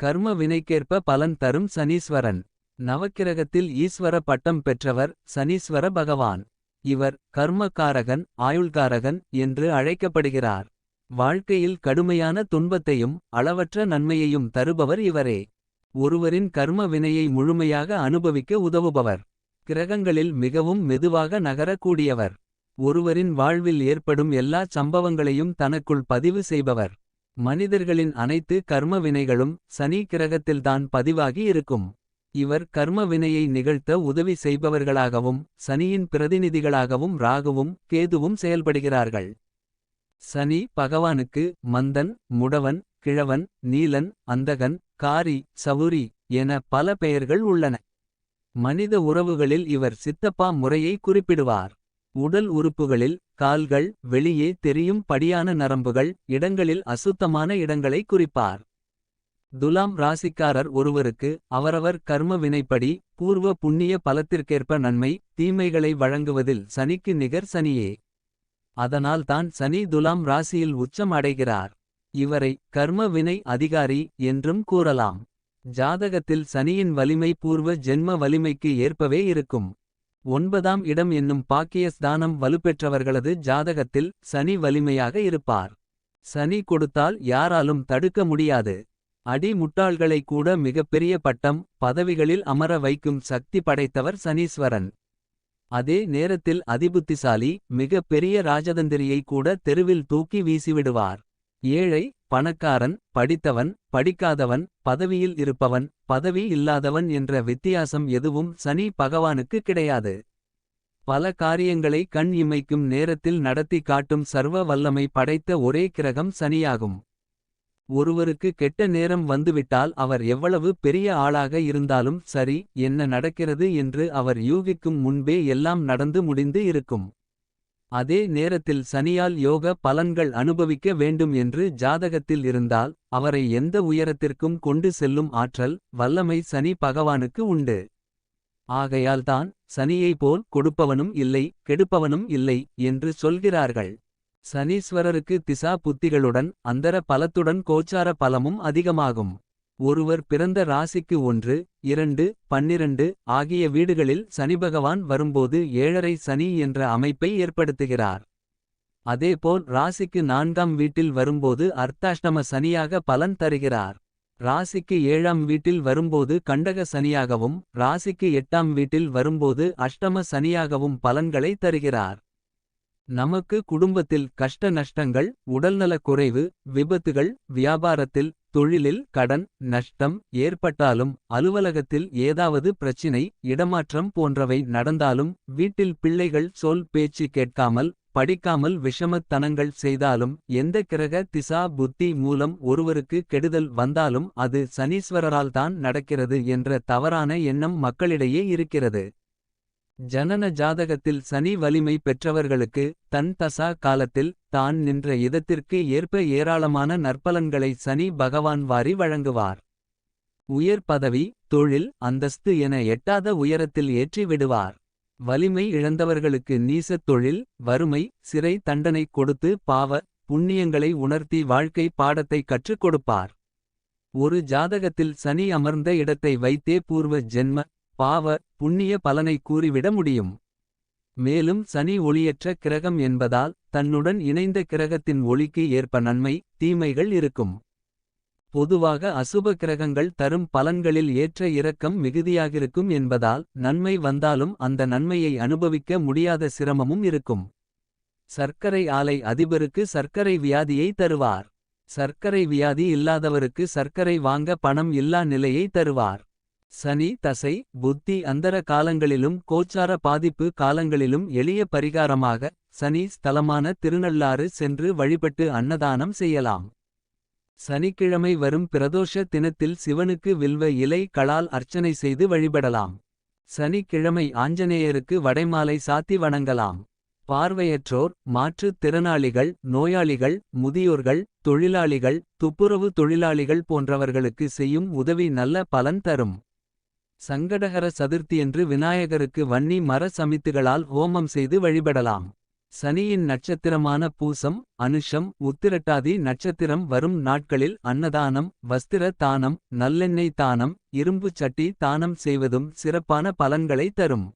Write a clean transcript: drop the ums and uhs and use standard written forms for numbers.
கர்ம வினைக்கேற்ப பலன் தரும் சனீஸ்வரன். நவக்கிரகத்தில் ஈஸ்வர பட்டம் பெற்றவர் சனீஸ்வர பகவான். இவர் கர்மகாரகன் ஆயுள்காரகன் என்று அழைக்கப்படுகிறார். வாழ்க்கையில் கடுமையான துன்பத்தையும் அளவற்ற நன்மையையும் தருபவர் இவரே. ஒருவரின் கர்ம வினையை முழுமையாக அனுபவிக்க உதவுபவர். கிரகங்களில் மிகவும் மெதுவாக நகரக்கூடியவர். ஒருவரின் வாழ்வில் ஏற்படும் எல்லா சம்பவங்களையும் தனக்குள் பதிவு செய்பவர். மனிதர்களின் அனைத்து கர்ம வினைகளும் சனி கிரகத்தில்தான் பதிவாகி இருக்கும். இவர் கர்ம வினையை நிகழ்த்த உதவி செய்பவர்களாகவும் சனியின் பிரதிநிதிகளாகவும் ராகுவும் கேதுவும் செயல்படுகிறார்கள். சனி பகவானுக்கு மந்தன் முடவன் கிழவன் நீலன் அந்தகன் காரி சவுரி என பல பெயர்கள் உள்ளன. மனித உறவுகளில் இவர் சித்தப்பா முறையை குறிப்பிடுவார். உடல் உறுப்புகளில் கால்கள் வெளியே தெரியும் படியான நரம்புகள் இடங்களில் அசுத்தமான இடங்களை குறிப்பார். துலாம் ராசிக்காரர் ஒருவருக்கு அவரவர் கர்ம வினைப்படி பூர்வ புண்ணிய பலத்திற்கேற்ப நன்மை தீமைகளை வழங்குவதில் சனிக்கு நிகர் சனியே. அதனால்தான் சனி துலாம் ராசியில் உச்சம் அடைகிறார். இவரை கர்ம வினை அதிகாரி என்றும் கூறலாம். ஜாதகத்தில் சனியின் வலிமை பூர்வ ஜென்ம வலிமைக்கு ஏற்பவே இருக்கும். 9ஆம் இடம் என்னும் பாக்கியஸ்தானம் வலுப்பெற்றவர்களது ஜாதகத்தில் சனி வலிமையாக இருப்பார். சனி கொடுத்தால் யாராலும் தடுக்க முடியாது. அடி முட்டாள்களை கூட மிகப்பெரிய பட்டம் பதவிகளில் அமர வைக்கும் சக்தி படைத்தவர் சனீஸ்வரன். அதே நேரத்தில் அதிபுத்திசாலி மிக பெரிய ராஜதந்திரியை கூட தெருவில் தூக்கி வீசிவிடுவார். ஏழை பணக்காரன் படித்தவன் படிக்காதவன் பதவியில் இருப்பவன் பதவி இல்லாதவன் என்ற வித்தியாசம் எதுவும் சனி பகவானுக்கு கிடையாது. பல காரியங்களை கண் இமைக்கும் நேரத்தில் நடத்தி காட்டும் சர்வ வல்லமை படைத்த ஒரே கிரகம் சனியாகும். ஒருவருக்கு கெட்ட நேரம் வந்துவிட்டால் அவர் எவ்வளவு பெரிய ஆளாக இருந்தாலும் சரி என்ன நடக்கிறது என்று அவர் யூகிக்கும் முன்பே எல்லாம் நடந்து முடிந்து இருக்கும். அதே நேரத்தில் சனியால் யோக பலன்கள் அனுபவிக்க வேண்டும் என்று ஜாதகத்தில் இருந்தால் அவரை எந்த உயரத்திற்கும் கொண்டு செல்லும் ஆற்றல் வல்லமை சனி பகவானுக்கு உண்டு. ஆகையால்தான் சனியை போல் கொடுப்பவனும் இல்லை கெடுப்பவனும் இல்லை என்று சொல்கிறார்கள். சனீஸ்வரருக்கு திசா புத்திகளுடன் அந்தர பலத்துடன் கோச்சார பலமும் அதிகமாகும். ஒருவர் பிறந்த ராசிக்கு 1, 2, 12 ஆகிய வீடுகளில் சனிபகவான் வரும்போது 7.5 சனி என்ற அமைப்பை ஏற்படுத்துகிறார். அதேபோல் ராசிக்கு 4ஆம் வீட்டில் வரும்போது அர்த்தாஷ்டம சனியாக பலன் தருகிறார். ராசிக்கு 7ஆம் வீட்டில் வரும்போது கண்டக சனியாகவும் ராசிக்கு 8ஆம் வீட்டில் வரும்போது அஷ்டம சனியாகவும் பலன்களை தருகிறார். நமக்கு குடும்பத்தில் கஷ்ட நஷ்டங்கள் உடல்நலக் குறைவு விபத்துகள் வியாபாரத்தில் தொழிலில் கடன் நஷ்டம் ஏற்பட்டாலும் அலுவலகத்தில் ஏதாவது பிரச்சினை இடமாற்றம் போன்றவை நடந்தாலும் வீட்டில் பிள்ளைகள் சொல் பேச்சு கேட்காமல் படிக்காமல் விஷமத்தனங்கள் செய்தாலும் எந்த கிரக திசா புத்தி மூலம் ஒருவருக்கு கெடுதல் வந்தாலும் அது சனீஸ்வரரால்தான் நடக்கிறது என்ற தவறான எண்ணம் மக்களிடையே இருக்கிறது. ஜனன ஜாதகத்தில் சனி வலிமை பெற்றவர்களுக்கு தன் தசா காலத்தில் தான் நின்ற இதத்திற்கு ஏற்ப ஏராளமான நற்பலன்களை சனி பகவான் வாரி வழங்குவார். உயர் பதவி தொழில் அந்தஸ்து என எட்டாத உயரத்தில் ஏற்றி விடுவார். வலிமை இழந்தவர்களுக்கு நீசத் தொழில் வறுமை சிறை தண்டனை கொடுத்து பாவ புண்ணியங்களை உணர்த்தி வாழ்க்கை பாடத்தை கற்றுக் கொடுப்பார். ஒரு ஜாதகத்தில் சனி அமர்ந்த இடத்தை வைத்தே பூர்வ ஜென்ம பாவ புண்ணிய பலனை கூறிவிட முடியும். மேலும் சனி ஒளியற்ற கிரகம் என்பதால் தன்னுடன் இணைந்த கிரகத்தின் ஒளிக்கு ஏற்ப நன்மை தீமைகள் இருக்கும். பொதுவாக அசுப கிரகங்கள் தரும் பலன்களில் ஏற்ற இறக்கம் மிகுதியாகிருக்கும் என்பதால் நன்மை வந்தாலும் அந்த நன்மையை அனுபவிக்க முடியாத சிரமமும் இருக்கும். சர்க்கரை ஆலை அதிபருக்கு சர்க்கரை வியாதியை தருவார். சர்க்கரை வியாதி இல்லாதவருக்கு சர்க்கரை வாங்க பணம் இல்லா நிலையை தருவார். சனி தசை புத்தி அந்தர காலங்களிலும் கோச்சார பாதிப்பு காலங்களிலும் எளிய பரிகாரமாக சனி ஸ்தலமான திருநள்ளாறு சென்று வழிபட்டு அன்னதானம் செய்யலாம். சனிக்கிழமை வரும் பிரதோஷ தினத்தில் சிவனுக்கு வில்வ இலை களால் அர்ச்சனை செய்து வழிபடலாம். சனிக்கிழமை ஆஞ்சநேயருக்கு வடைமாலை சாத்தி வணங்கலாம். பார்வையற்றோர் மாற்றுத் திறனாளிகள் நோயாளிகள் முதியோர்கள் தொழிலாளிகள் துப்புரவு தொழிலாளிகள் போன்றவர்களுக்கு செய்யும் உதவி நல்ல பலன் தரும். சங்கடஹர சதுர்த்தியன்று விநாயகருக்கு வன்னி மர சமித்துகளால் ஹோமம் செய்து வழிபடலாம். சனியின் நட்சத்திரமான பூசம் அனுஷம் உத்திரட்டாதி நட்சத்திரம் வரும் நாட்களில் அன்னதானம் வஸ்திர தானம் நல்லெண்ணெய் தானம் இரும்புச் சட்டி தானம் செய்வதும் சிறப்பான பலன்களை தரும்.